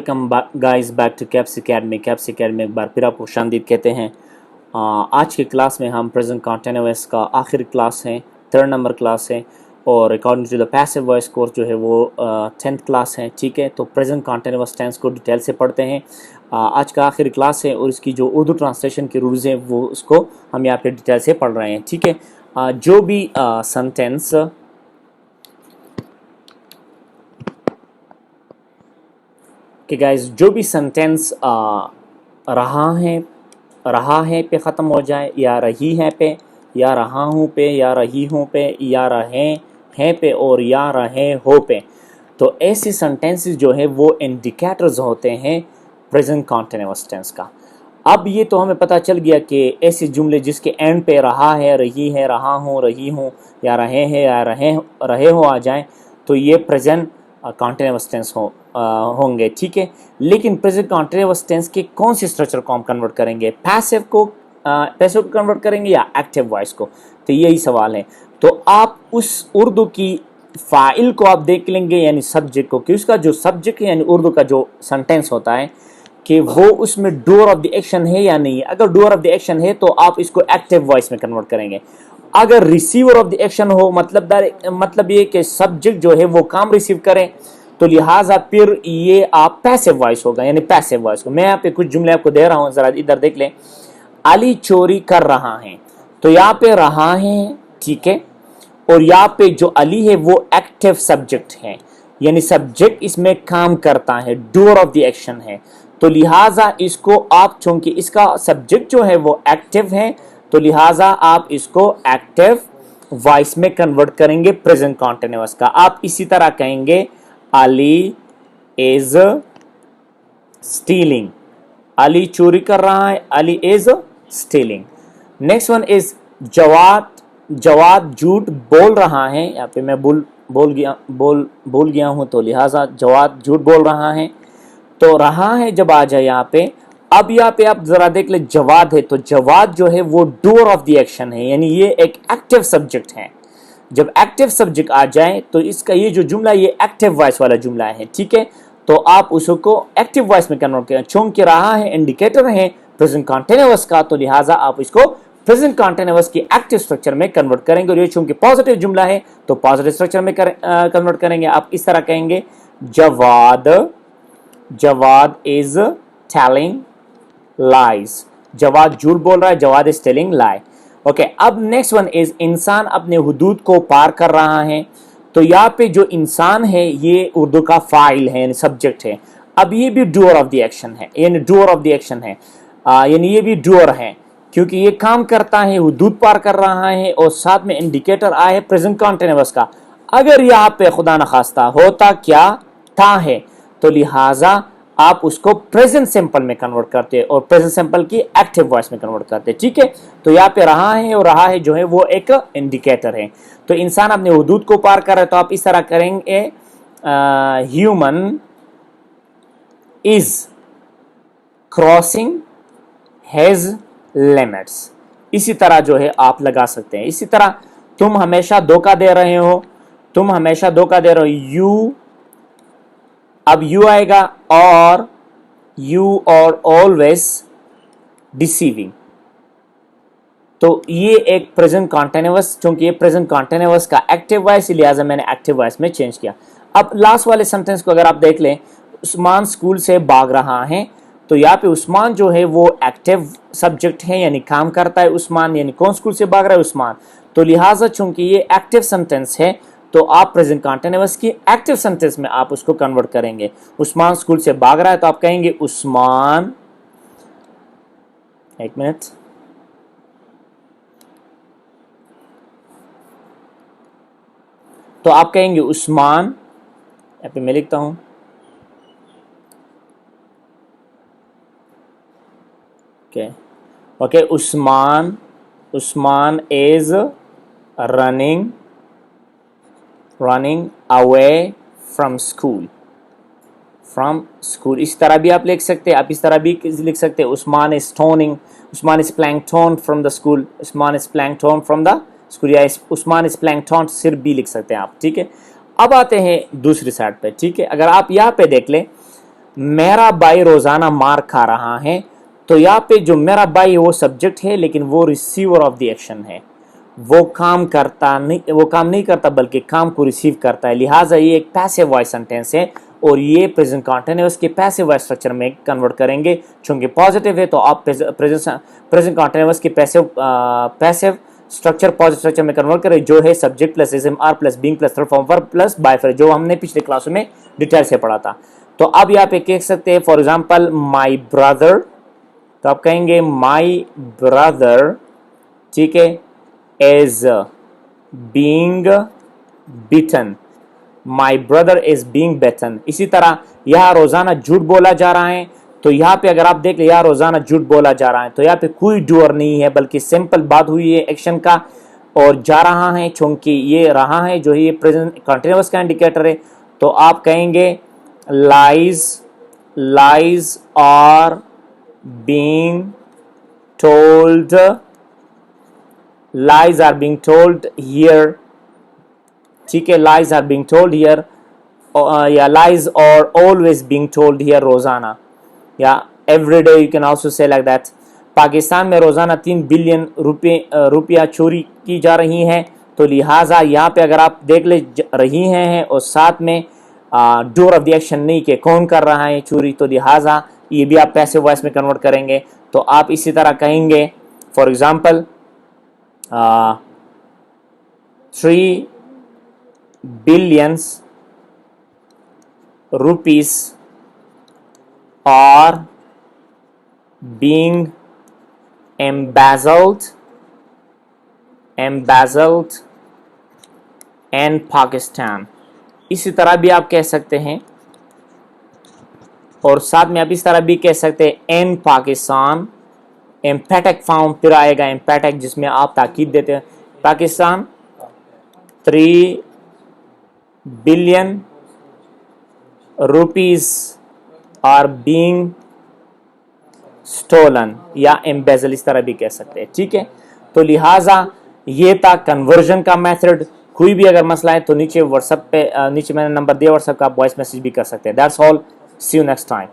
Welcome guys back to Caps Academy. Caps Academy एक बार फिर आपको खुशामदीद कहते हैं। आज की क्लास में हम प्रेजेंट कंटिन्यूअस का आखिरी क्लास है, 3rd नंबर क्लास है और according to the passive voice course जो है वो 10th क्लास है। ठीक है, तो प्रेजेंट कंटिन्यूअस टेंस को डिटेल से पढ़ते हैं। आज का आखिरी क्लास है और इसकी जो उर्दू ट्रांसलेशन के रूल्स हैं वो उसको हम यहाँ पे डिटेल से पढ़ रहे हैं। ठीक है, जो भी सेंटेंस कि गाइस जो भी सेंटेंस रहा है पे ख़त्म हो जाए, या रही है पे, या रहा हूँ पे, या रही हूँ पे, या रहे हैं पे और या रहे हो पे, तो ऐसी सेंटेंसेस जो है वो इंडिकेटर्स होते हैं प्रेजेंट कंटिन्यूअस टेंस का। अब ये तो हमें पता चल गया कि ऐसे जुमले जिसके एंड पे रहा है, रही है, रहा हूँ, या रहे हैं, या रहे हो आ जाए, तो ये प्रेजेंट कंटिन्यूअस टेंस होंगे। ठीक है, लेकिन प्रेजेंट कंटिन्यूअस टेंस के कौन सी स्ट्रक्चर को हम कन्वर्ट करेंगे, पैसिव को कन्वर्ट करेंगे या एक्टिव वॉइस को, तो यही सवाल है। तो आप उस उर्दू की फ़ाइल को आप देख लेंगे, यानी सब्जेक्ट को, कि उसका जो सब्जेक्ट है यानी उर्दू का जो सेंटेंस होता है कि वो उसमें डूअर ऑफ द एक्शन है या नहीं है। अगर डूअर ऑफ द एक्शन है तो आप इसको एक्टिव वॉइस में कन्वर्ट करेंगे। अगर रिसीवर ऑफ द एक्शन हो, मतलब ये कि सब्जेक्ट जो है वो काम रिसीव करें, तो लिहाजा फिर ये आप पैसिव वॉइस होगा, यानी पैसिव वॉइस को। मैं यहाँ पे कुछ जुमले आपको दे रहा हूँ, जरा इधर देख लें। अली चोरी कर रहा है, तो यहाँ पे रहा है, ठीक है, और यहाँ पे जो अली है वो एक्टिव सब्जेक्ट है, यानी सब्जेक्ट इसमें काम करता है, डूअर ऑफ द एक्शन है। तो लिहाजा इसको आप, चूंकि इसका सब्जेक्ट जो है वो एक्टिव है, तो लिहाजा आप इसको एक्टिव वॉइस में कन्वर्ट करेंगे प्रेजेंट कंटिन्यूअस का। आप इसी तरह कहेंगे अली इज स्टीलिंग, अली चोरी कर रहा है, Ali is stealing. Next one is Jawad झूठ बोल रहा है। यहाँ पे मैं बोल गया हूं, तो लिहाजा जवाद झूठ बोल रहा है। तो रहा है जब आ जाए यहाँ पे, अब यहाँ पे आप जरा देख ले, जवाद है, तो जवाद जो है वो डूअर ऑफ द एक्शन है, यानी ये एक एक्टिव सब्जेक्ट है। जब एक्टिव सब्जेक्ट आ जाए तो इसका ये जो जुमला ये एक्टिव वॉइस वाला जुमला है। ठीक है, तो आप उसको एक्टिव वॉइस में कन्वर्ट करें। चूंकि रहा है इंडिकेटर है प्रेजेंट कंटिन्यूअस का, तो लिहाजा आप इसको प्रेजेंट कंटिन्यूअस की एक्टिव स्ट्रक्चर में कन्वर्ट करेंगे। और ये चूंकि पॉजिटिव जुमला है तो पॉजिटिव स्ट्रक्चर में कन्वर्ट करेंगे। आप इस तरह कहेंगे Jawad is telling lies, Jawad झूठ बोल रहा है, Jawad is telling lie. Okay, अब नेक्स्ट वन इज इंसान अपने हुदूद को पार कर रहा है। तो यहाँ पे जो इंसान है ये उर्दू का फाइल है, यानी सब्जेक्ट है। अब ये भी डूअर ऑफ द एक्शन है, यानी डूअर ऑफ द एक्शन है, यानी ये भी डूअर है, क्योंकि ये काम करता है, हुदूद पार कर रहा है, और साथ में इंडिकेटर आया है प्रेजेंट कंटिन्यूअस का। अगर यहाँ पे खुदा न खास्ता होता क्या था है, तो लिहाजा आप उसको प्रेजेंट सिंपल में कन्वर्ट करते हैं और प्रेजेंट सिंपल की एक्टिव वॉइस में कन्वर्ट करते हैं। ठीक है, तो यहाँ पे रहा है, और रहा है जो है वो एक इंडिकेटर है। तो इंसान अपने हुदूद को पार कर रहा है, तो आप इस तरह करेंगे human is crossing his limits. इसी तरह जो है आप लगा सकते हैं। इसी तरह तुम हमेशा धोखा दे रहे हो, तुम हमेशा धोखा दे रहे हो, यू, अब यू आएगा, और यू और ऑलवेज डिसीविंग। तो ये एक प्रेजेंट कंटिन्यूअस, क्योंकि ये प्रेजेंट कंटिन्यूअस का एक्टिव वॉइस, लिहाजा मैंने एक्टिव वॉइस में चेंज किया। अब लास्ट वाले सेंटेंस को अगर आप देख लें, उस्मान स्कूल से भाग रहा है, तो यहाँ पे उस्मान जो है वो एक्टिव सब्जेक्ट है, यानी काम करता है उस्मान, यानी कौन स्कूल से भाग रहा है, उस्मान। तो लिहाजा चूंकि ये एक्टिव सेंटेंस है, तो आप प्रेजेंट कंटिन्यूअस की एक्टिव सेंटेंस में आप उसको कन्वर्ट करेंगे। उस्मान स्कूल से भाग रहा है, तो आप कहेंगे उस्मान, एक मिनट, तो आप कहेंगे उस्मान, यहाँ पे मैं लिखता हूं, okay, Usman is running away from school. इस तरह भी आप लिख सकते हैं, आप इस तरह भी लिख सकते हैं, Usman is playing tone from the school, Usman is playing tone from the school, या उस्मान इज प्लेइंग टोन सिर्फ भी लिख सकते हैं आप। ठीक है, अब आते हैं दूसरी साइड पे। ठीक है, अगर आप यहाँ पे देख लें, मेरा भाई रोजाना मार खा रहा है, तो यहाँ पे जो मेरा भाई है वो सब्जेक्ट है, लेकिन वो रिसीवर ऑफ द एक्शन है, वो काम नहीं करता बल्कि काम को रिसीव करता है, लिहाजा ये एक पैसिव वॉइस सेंटेंस है और ये प्रेजेंट कंटीन्यूअस के पैसिव वॉइस स्ट्रक्चर में कन्वर्ट करेंगे। चूंकि पॉजिटिव है तो आप प्रेजेंट कंटीन्यूअस के पैसिव स्ट्रक्चर पॉजिटिव स्ट्रक्चर में कन्वर्ट करें, जो है subject plus is am are plus being plus third form verb plus by phrase, जो हमने पिछले क्लासों में डिटेल से पढ़ा था। तो अब यहाँ पे कह सकते हैं फॉर एग्जांपल माय ब्रदर, तो आप कहेंगे माय ब्रदर, ठीक है, is being beaten, my brother is being beaten. इसी तरह यहाँ रोजाना झूठ बोला जा रहा है, तो यहाँ पे अगर आप देख ले यहाँ रोजाना झूठ बोला जा रहा है, तो यहाँ पे कोई डूअर नहीं है बल्कि सिंपल बात हुई है एक्शन का, और जा रहा है चूंकि ये रहा है जो ये प्रेजेंट कंटीन्यूअस का इंडिकेटर है, तो आप कहेंगे lies are being told, lies are being told here, ठीक है, lies are being told here, या lies are always being told here रोजाना, या every day you can also say like that। Pakistan में रोजाना 3 बिलियन रुपया चोरी की जा रही हैं, तो लिहाजा यहाँ पे अगर आप देख ले रही हैं और साथ में डोर ऑफ द एक्शन नहीं कि कौन कर रहा है चोरी, तो लिहाजा ये भी आप पैसिव वॉइस में कन्वर्ट करेंगे। तो आप इसी तरह कहेंगे for example 3 billion rupees are being embezzled in Pakistan. इसी तरह भी आप कह सकते हैं, और साथ में आप इस तरह भी कह सकते हैं इन पाकिस्तान, एम्फेटिक फॉर्म फिर आएगा एम्फेटिक जिसमें आप ताकीद देते हैं, Pakistan 3 billion rupees are being stolen, या एम्बेजल इस तरह भी कह सकते हैं, ठीक है। तो लिहाजा ये था कन्वर्जन का मेथड। कोई भी अगर मसला है तो नीचे व्हाट्सएप पे नीचे मैंने नंबर दिया व्हाट्सएप का, आप वॉइस मैसेज भी कर सकते हैं। That's all, see you next time.